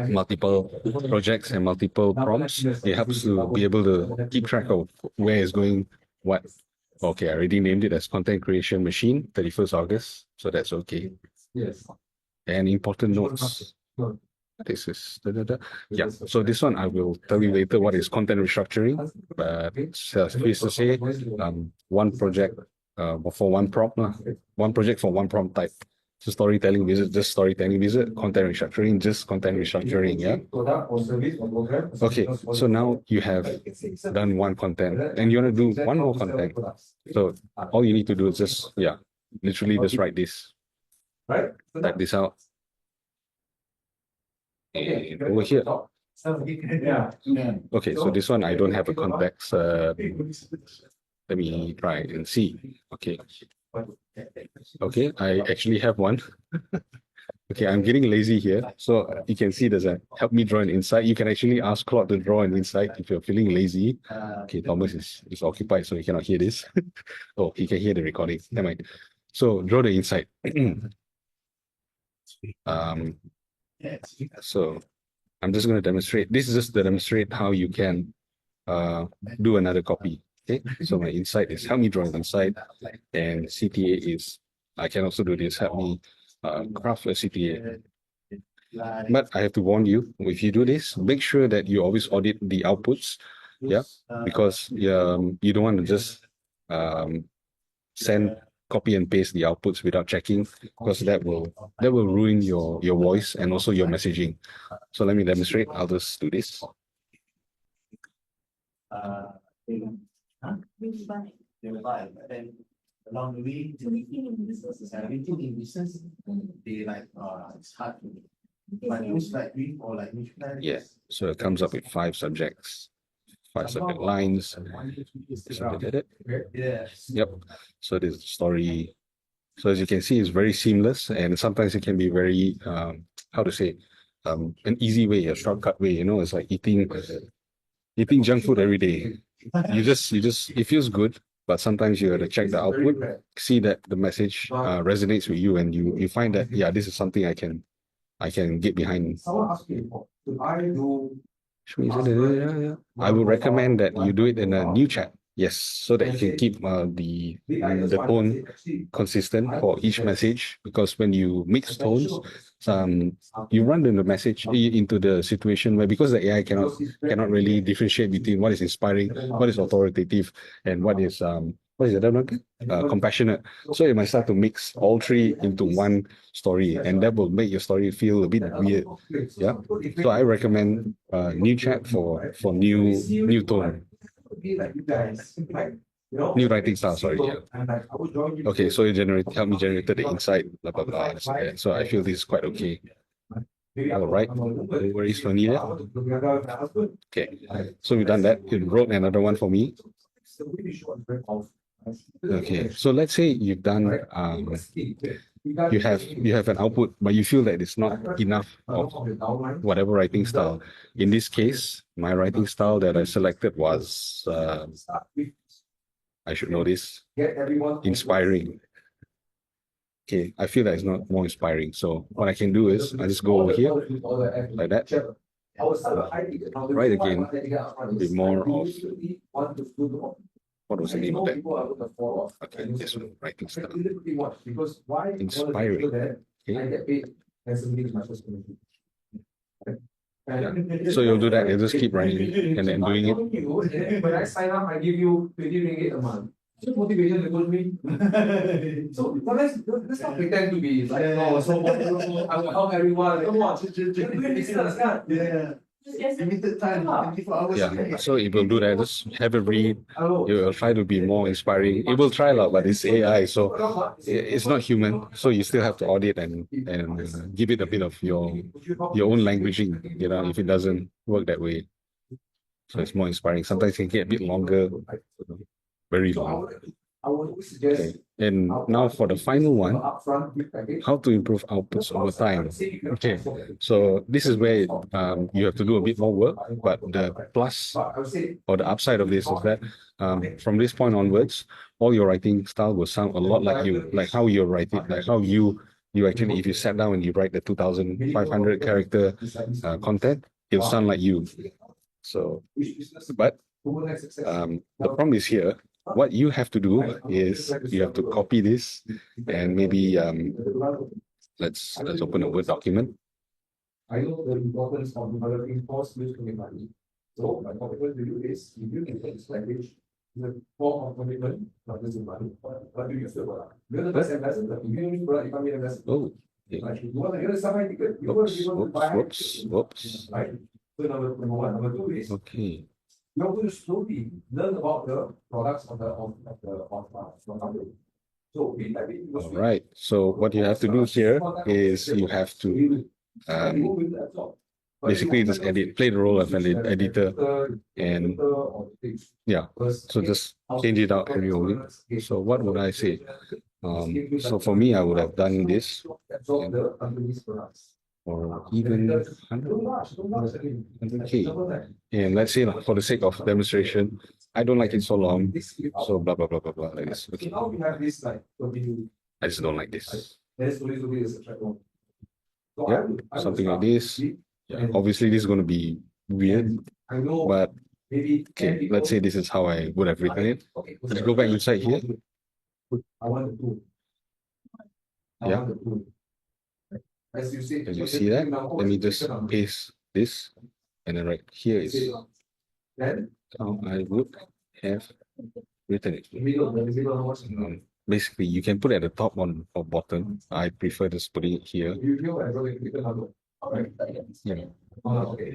multiple projects and multiple prompts, it helps to be able to keep track of where is going what. Okay, I already named it as Content Creation Machine, 31st August, so that's okay. Yes. And important notes. This is yeah. So this one I will tell you later what is content restructuring. But please to say, one project for one prompt, one project for one prompt type. So storytelling visit, just storytelling visit, content restructuring, just content restructuring. Yeah. Okay. So now you have done one content and you want to do one more content. So all you need to do is just, yeah, literally just write this. Right? Type this out. And over here. Okay, so this one I don't have a context. Let me try and see. Okay. Okay, I actually have one. Okay, I'm getting lazy here. So you can see there's a help me draw an insight. You can actually ask Claude to draw an insight if you're feeling lazy. Okay, Thomas is occupied, so he cannot hear this. Oh, he can hear the recording. Never mind. So draw the insight. So I'm just going to demonstrate. This is just to demonstrate how you can do another copy. Okay, so my insight is help me draw an insight, and CTA is I can also do this. Help me craft a CTA. But I have to warn you, if you do this, make sure that you always audit the outputs. Yeah, because you don't want to just send copy and paste the outputs without checking, because that will ruin your voice and also your messaging. So let me demonstrate. I'll just do this. They will buy, but then along the way, they like it's hard to. But those like read or like yeah, so it comes up with 5 subjects, 5 subject lines. Yeah. Yep. So this story. So as you can see, it's very seamless, and sometimes it can be very how to say an easy way, a shortcut way. You know, it's like eating junk food every day. You just it feels good, but sometimes you have to check the output, see that the message resonates with you, and you find that yeah, this is something I can get behind. I would recommend that you do it in a new chat. Yes, so that you can keep the tone consistent for each message, because when you mix tones, you run into the situation where, because the AI cannot really differentiate between what is inspiring, what is authoritative, and what is the other one? Compassionate. So you might start to mix all 3 into one story, and that will make your story feel a bit weird. Yeah. So I recommend new chat for new tone. New writing style, sorry. Yeah. Okay, so it help me generate the insight, blah blah blah. So I feel this is quite okay. All right, no worries for me there. Okay, so we've done that. You wrote another one for me. Okay, so let's say you've done you have an output, but you feel that it's not enough of whatever writing style. In this case, my writing style that I selected was I should know this, inspiring. Okay, I feel that it's not more inspiring. So what I can do is I just go over here like that. Write again, a bit more of what was the name of that? Okay, this one, writing style. Inspiring. Okay. Yeah. So you'll do that, you'll just keep writing and then doing it. When I sign up, I give you 20 ringgit a month. Just motivation to go to me. So let's not pretend to be like, oh, so I will help everyone. Come on, yeah. Limited time, 24 hours. Yeah, so it will do that. Just have a read. It will try to be more inspiring. It will try a lot, but it's AI, so it's not human. So you still have to audit and give it a bit of your own languaging. You know, if it doesn't work that way, so it's more inspiring. Sometimes it can get a bit longer, very long. Okay. And now for the final one, how to improve outputs over time. Okay, so this is where you have to do a bit more work, but the plus or the upside of this is that from this point onwards, all your writing style will sound a lot like you, like how you're writing, like how you actually, if you sat down and you write the 2,500 character content, it'll sound like you. So, but the problem is here. What you have to do is you have to copy this and maybe let's open a Word document. I know the importance of developing core skills to make money. So my commitment to you is, if you can take this language, the form of commitment, not just in money. What do you feel about that? You're the best investor. If you don't use product, you can't be an investor. Oh, okay. Like, you want to get a summer ticket, you want to be able to buy Whoops. right? So number one. Number two is, Okay. you're going to slowly learn about the products of the company. So All right. So what you have to do here is you have to basically just play the role of an editor, and yeah. So just change it out every. So what would I say? So for me, I would have done this, or even 100K. And let's say for the sake of demonstration, I don't like it so long, so blah blah blah blah blah like this. Okay. Now we have this like I just don't like this. Yeah, Something like this. Yeah, obviously this is going to be weird, but okay, let's say this is how I would have written it. Let's go back inside here. I want the tool. Yeah. As you see, Can you see that? Let me just paste this, and then right here is how I would have written it. Basically, you can put it at the top or bottom. I prefer just putting it here. Yeah.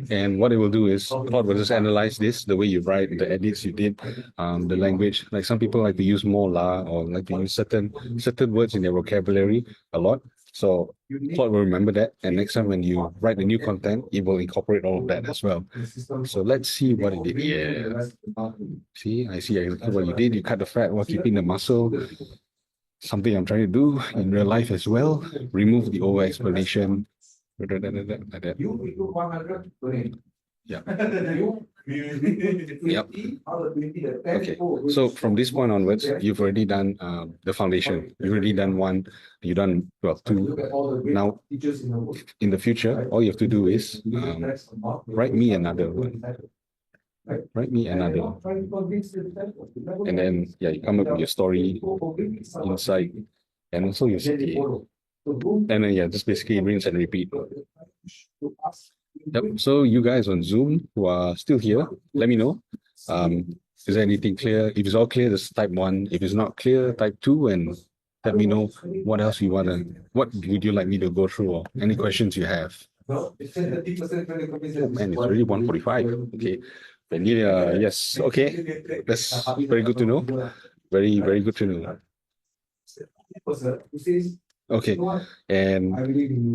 And what it will do is Claude will just analyze this, the way you write, the edits you did, the language. Like some people like to use more la, or like to use certain words in their vocabulary a lot. So Claude will remember that, and next time when you write the new content, it will incorporate all of that as well. So let's see what it did. Yeah. See, I see exactly what you did. You cut the fat while keeping the muscle. Something I'm trying to do in real life as well. Remove the over explanation. Like that. Yeah. Yep. Okay. So from this point onwards, you've already done the foundation. You've already done one. You've done two. Now, in the future, all you have to do is write me another one. Write me another one. And then you come up with your story inside, and also your CTA. And then just basically rinse and repeat. Yep. So you guys on Zoom who are still here, let me know. Is there anything clear? If it's all clear, just type 1. If it's not clear, type 2, and let me know what else you what would you like me to go through, or any questions you have. Oh, man, it's already 1:45. Okay. Yes. Okay. That's very good to know. Very, very good to know. Okay, and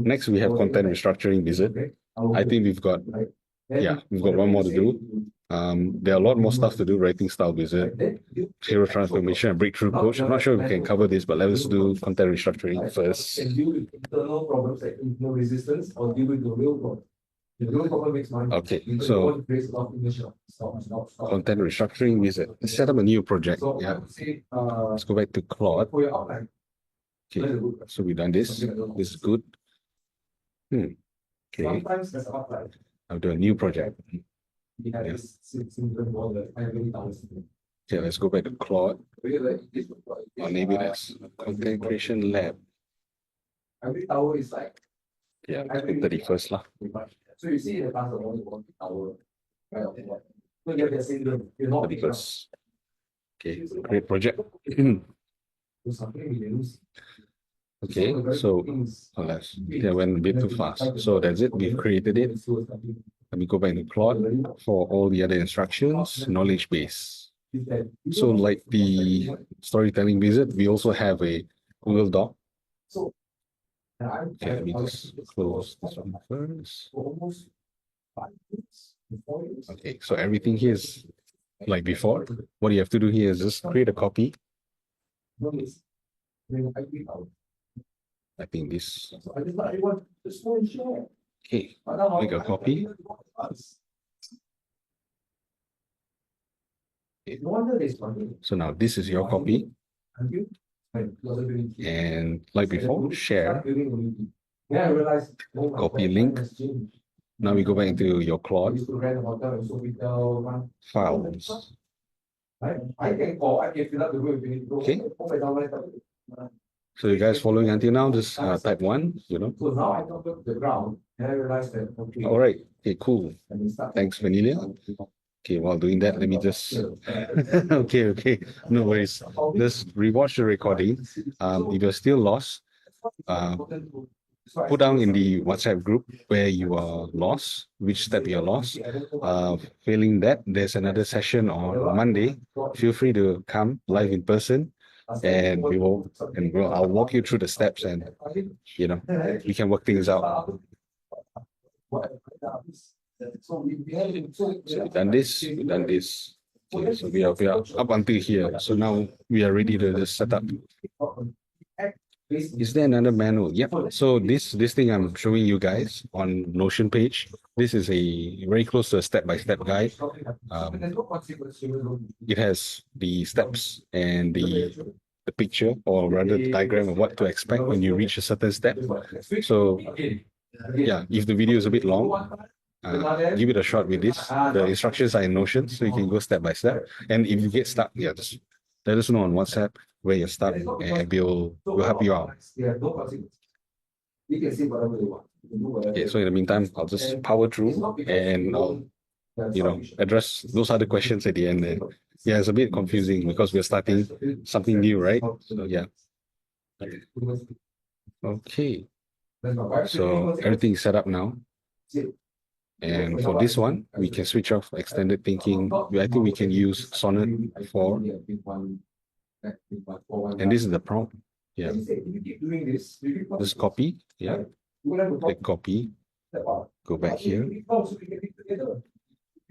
next we have content restructuring visit. I think we've got one more to do. There are a lot more stuff to do. Writing style visit, hero transformation, and breakthrough coach. I'm not sure if we can cover this, but let's do content restructuring first. Okay, so content restructuring visit. Let's set up a new project. Yeah, let's go back to Claude. Okay, so we've done this. This is good. Okay. I'll do a new project. Yeah. Okay, let's go back to Claude. Or maybe that's content creation lab. Yeah, 31st lah. So you see the class of only one hour. 31st. Okay, great project. Okay, so I went a bit too fast. So that's it. We've created it. Let me go back to Claude for all the other instructions. Knowledge base. So like the storytelling visit, we also have a Google Doc. Okay, let me just close this one first. Okay, so everything here is like before. What you have to do here is just create a copy. I think this. Okay, make a copy. Okay. So now this is your copy. And like before, share. Copy link. Now we go back into your Claude. Files. Okay. So you guys following until now, just type 1, So now I come to the ground. And I realized that, okay. All right. Okay, cool. and we start- Thanks, Vanilla. Okay, while doing that, let me just okay. No worries. Just rewatch the recording. If you're still lost, put down in the WhatsApp group where you are lost, which step you're lost. Failing that, there's another session on Monday. Feel free to come live in person, and I'll walk you through the steps, and we can work things out. So we've done this, we've done this. Okay, so we are up until here. So now we are ready to just set up. Is there another manual? Yep. So this thing I'm showing you guys on Notion page, this is a very close to a step-by-step guide. It has the steps and the picture, or rather the diagram of what to expect when you reach a certain step. So yeah, if the video is a bit long, give it a shot with this. The instructions are in Notion, so you can go step by step. And if you get stuck, yeah, just let us know on WhatsApp where you're stuck, and we'll help you out. Okay, so in the meantime, I'll just power through and I'll, address those other questions at the end. And yeah, it's a bit confusing because we're starting something new, right? So yeah. Okay. So everything's set up now. And for this one, we can switch off extended thinking. I think we can use Sonnet 4. And this is the prompt. Yeah. Just copy. Yeah. Click copy. Go back here.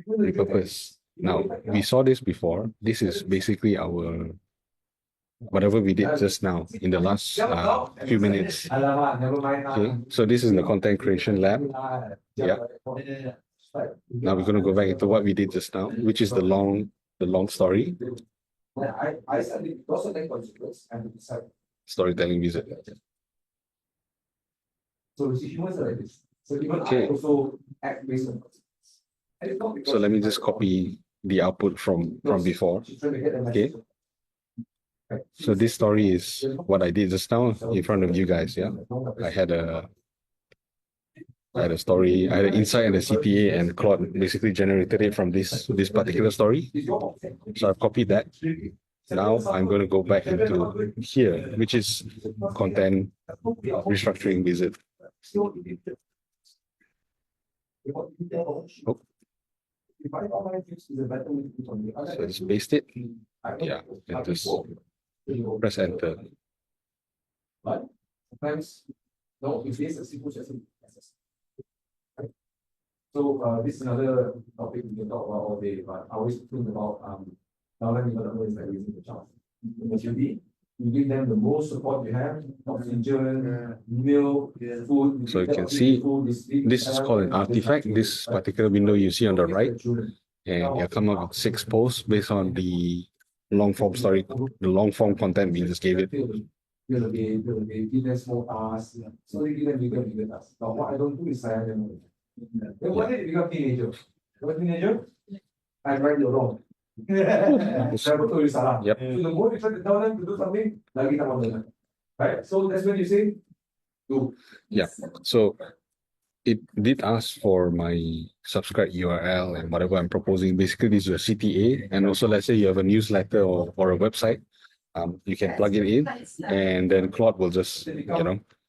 Repurpose. Now, we saw this before. This is basically our whatever we did just now in the last few minutes. Okay, so this is the content creation lab. Yeah. Now we're going to go back into what we did just now, which is the long story. Storytelling visit. Okay. So let me just copy the output from before. Okay. So this story is what I did just now in front of you guys. Yeah, I had a story, I had an insight and a CTA, and Claude basically generated it from this particular story. So I've copied that. Now I'm going to go back into here, which is content restructuring visit. Oh. So just paste it. Yeah, and just press enter. So this is another topic we can talk about all day, but I always think about downline development is like raising the child. You give them the most support you have, oxygen, milk, food. So you can see this is called an artifact. This particular window you see on the right, and you'll come up with 6 posts based on the long form story, the long form content we just gave it. Give them small tasks, so they give them bigger tasks. But what I don't do is sign them. Then when did they become teenager? What teenager? I write it wrong. Saya betul you salah. Yep. So the more you try to tell them to do something, lagi tambah benar. Right? So that's when you say, do. Yeah. So it did ask for my subscribe URL and whatever I'm proposing. Basically, this is your CTA, and also let's say you have a newsletter or a website. You can plug it in, and then Claude will just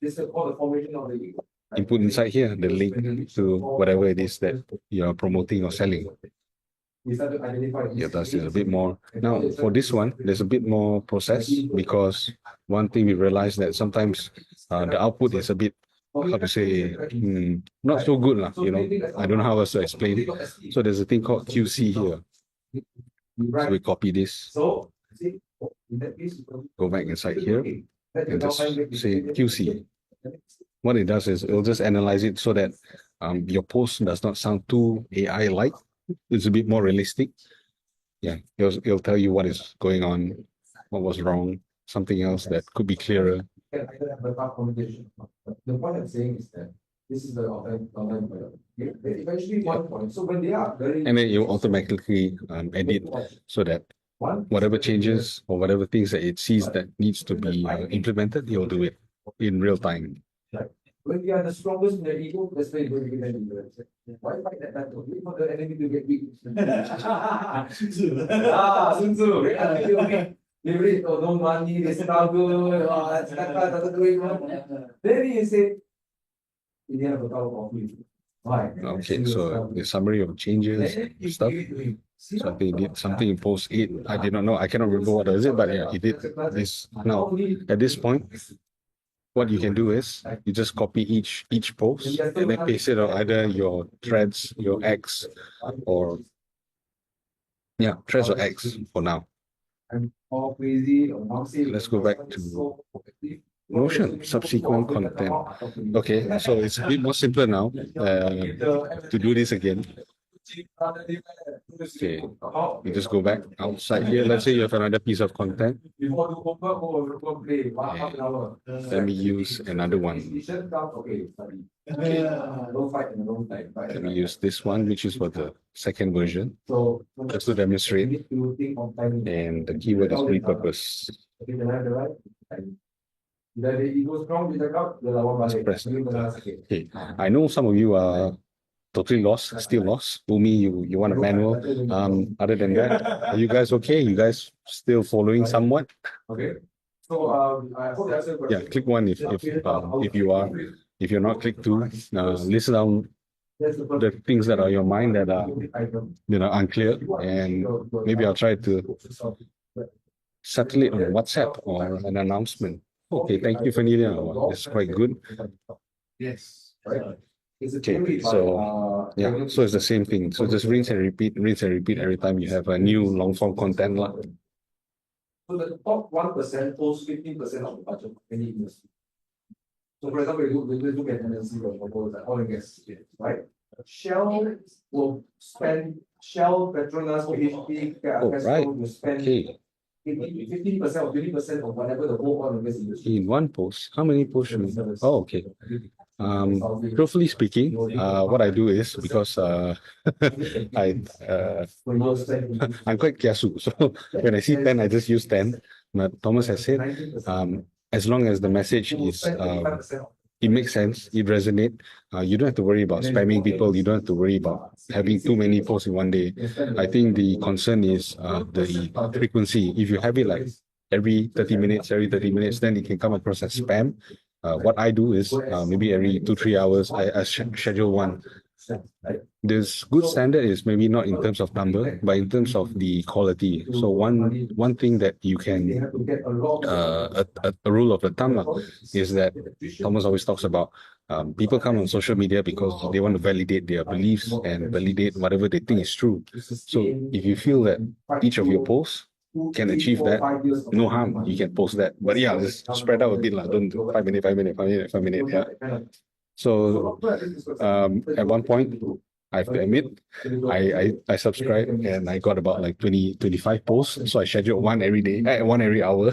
This is called the formation of the input inside here the link to whatever it is that you are promoting or selling. Yeah, that's a bit more. Now, for this one, there's a bit more process, because one thing we realized that sometimes the output is a bit, how to say, not so good. I don't know how else to explain it. So there's a thing called QC here. So we copy this, go back inside here, and just say QC. What it does is it'll just analyze it so that your post does not sound too AI-like. It's a bit more realistic. Yeah, it'll tell you what is going on, what was wrong, something else that could be clearer. The point I'm saying is that this is the online eventually one point. So when they are very, and then you automatically edit so that whatever changes or whatever things that it sees that needs to be implemented, you'll do it in real time. When we are the strongest in the ego, that's why you don't give any influence. Why fight that battle? Wait for the enemy to get weak. Sun Tzu. Wait until you're weak. They read, oh, no money, they struggle, doesn't do it. Then you say, you have a cup of coffee. Why? Okay, so the summary of changes and stuff. So I think he did something in post 8. I did not know. I cannot remember what was it, but yeah, he did this. Now, at this point, what you can do is you just copy each post and then paste it on either your threads, your X, or yeah, threads or X for now. Let's go back to Notion, subsequent content. Okay, so it's a bit more simpler now to do this again. Okay, you just go back outside here. Let's say you have another piece of content. Okay. Let me use another one. Let me use this one, which is for the second version, just to demonstrate. And the keyword is repurpose. Let's press enter. Okay, I know some of you are totally lost, still lost. Umi, you want a manual. Other than that, are you guys okay? You guys still following somewhat? Okay. So I hope that's a Yeah, click one if you are. If you're not, click two. List down the things that are your mind that are unclear, and maybe I'll try to settle it on WhatsApp or an announcement. Okay, thank you, Fanilia. It's quite good. Yes. Okay, so yeah, so it's the same thing. So just rinse and repeat every time you have a new long form content. So the top 1% posts 15% of the budget of any industry. So for example, we look at MNC or like oil and gas, right? Shell will spend Petronas, PHP, right. will spend Okay. 15% or 20% of whatever the whole oil and gas industry. In one post, how many posts should we? Oh, okay. Truthfully speaking, what I do is because I'm quite kiasu, so when I see 10, I just use 10. But Thomas has said, as long as the message is it makes sense, it resonates, you don't have to worry about spamming people, you don't have to worry about having too many posts in one day. I think the concern is the frequency. If you have it like every 30 minutes, then it can come across as spam. What I do is maybe every 2-3 hours, I schedule one. This good standard is maybe not in terms of number, but in terms of the quality. So one thing that you can a rule of the thumb is that Thomas always talks about people come on social media because they want to validate their beliefs and validate whatever they think is true. So if you feel that each of your posts can achieve that, no harm, you can post that. But yeah, just spread out a bit, don't do 5 minutes, 5 minutes, 5 minutes, 5 minutes. Yeah. So at one point, I have to admit, I subscribed and I got about like 25 posts. So I scheduled one every day, one every hour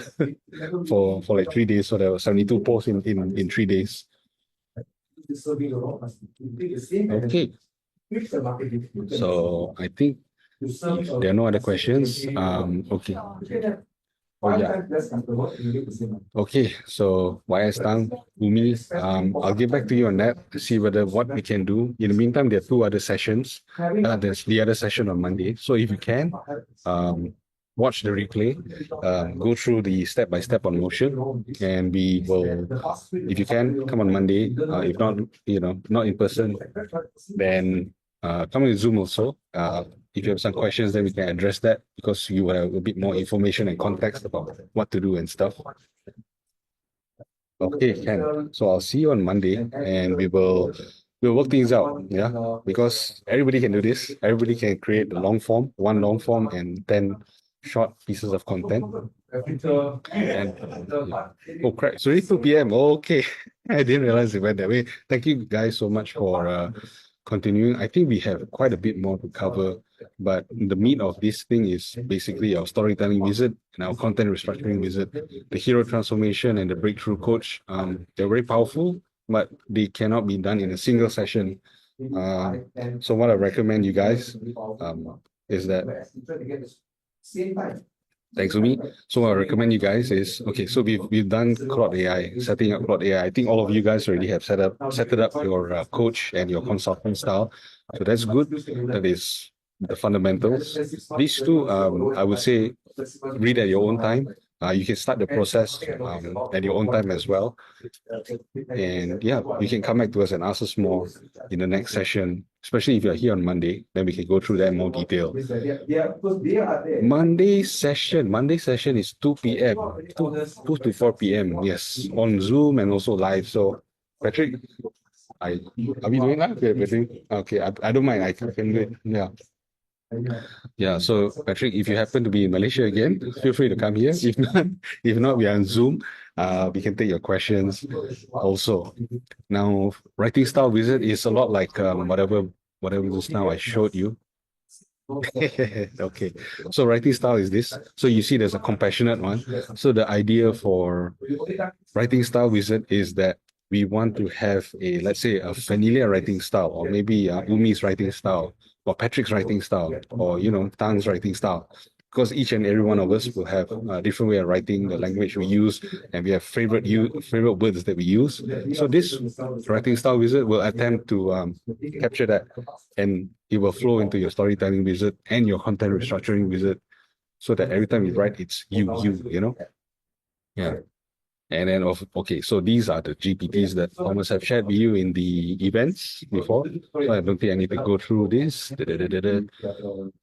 for like 3 days. So there were 72 posts in 3 days. Okay. So I think if there are no other questions, okay. Oh yeah. Okay, so YS Tang, Umi, I'll get back to you on that to see whether what we can do. In the meantime, there are 2 other sessions. There's the other session on Monday. So if you can, watch the replay, go through the step-by-step on Notion, and we will, if you can, come on Monday. If not, not in person, then come with Zoom also. If you have some questions, then we can address that because you have a bit more information and context about what to do and stuff. Okay, Ken. So I'll see you on Monday and we'll work things out. Yeah, because everybody can do this. Everybody can create a one long form and 10 short pieces of content. And, oh crap, it's already 2 p.m. Okay. I didn't realize it went that way. Thank you guys so much for continuing. I think we have quite a bit more to cover, but the meat of this thing is basically our storytelling visit and our content restructuring visit, the hero transformation and the breakthrough coach. They're very powerful, but they cannot be done in a single session. So what I recommend you guys is that Thanks, Umi. So what I recommend you guys is, okay, so we've done Claude AI, setting up Claude AI. I think all of you guys already have set it up your coach and your consultant style. So that's good. That is the fundamentals. These two, I would say, read at your own time. You can start the process at your own time as well. And yeah, you can come back to us and ask us more in the next session, especially if you're here on Monday, then we can go through that in more detail. Monday session is 2 p.m. 2 to 4 p.m. Yes, on Zoom and also live. So Patrick, are we doing that? Okay, I don't mind. I can do it. Yeah. Yeah, so Patrick, if you happen to be in Malaysia again, feel free to come here. If not, we are on Zoom. We can take your questions also. Now, writing style wizard is a lot like whatever just now I showed you. Okay, so writing style is this. So you see there's a compassionate one. So the idea for writing style wizard is that we want to have a, let's say, a familiar writing style, or maybe Umi's writing style, or Patrick's writing style, or Tang's writing style, because each and every one of us will have a different way of writing, the language we use, and we have favorite words that we use. So this writing style wizard will attempt to capture that, and it will flow into your storytelling wizard and your content restructuring wizard, so that every time you write, it's you. Yeah. And then okay, so these are the GPTs that Thomas have shared with you in the events before. So I don't think I need to go through this.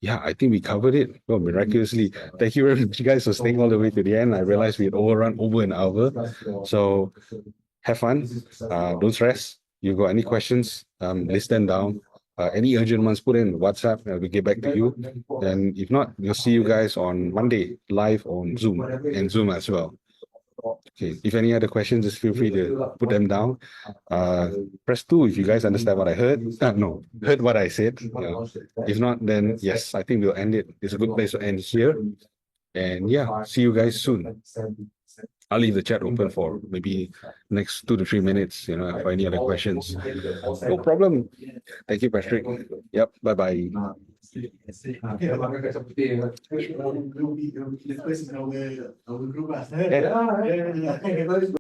Yeah, I think we covered it. Well, miraculously. Thank you very much, guys, for staying all the way to the end. I realized we had overrun over an hour. So have fun. Don't stress. You got any questions, list them down. Any urgent ones, put in WhatsApp, and we'll get back to you. And if not, we'll see you guys on Monday, live on Zoom and Zoom as well. Okay, if any other questions, just feel free to put them down. Press 2 if you guys understand what I heard. No, heard what I said. Yeah. If not, then yes, I think we'll end it. It's a good place to end here. And yeah, see you guys soon. I'll leave the chat open for maybe next 2 to 3 minutes, for any other questions. No problem. Thank you, Patrick. Yep, bye-bye. Our group,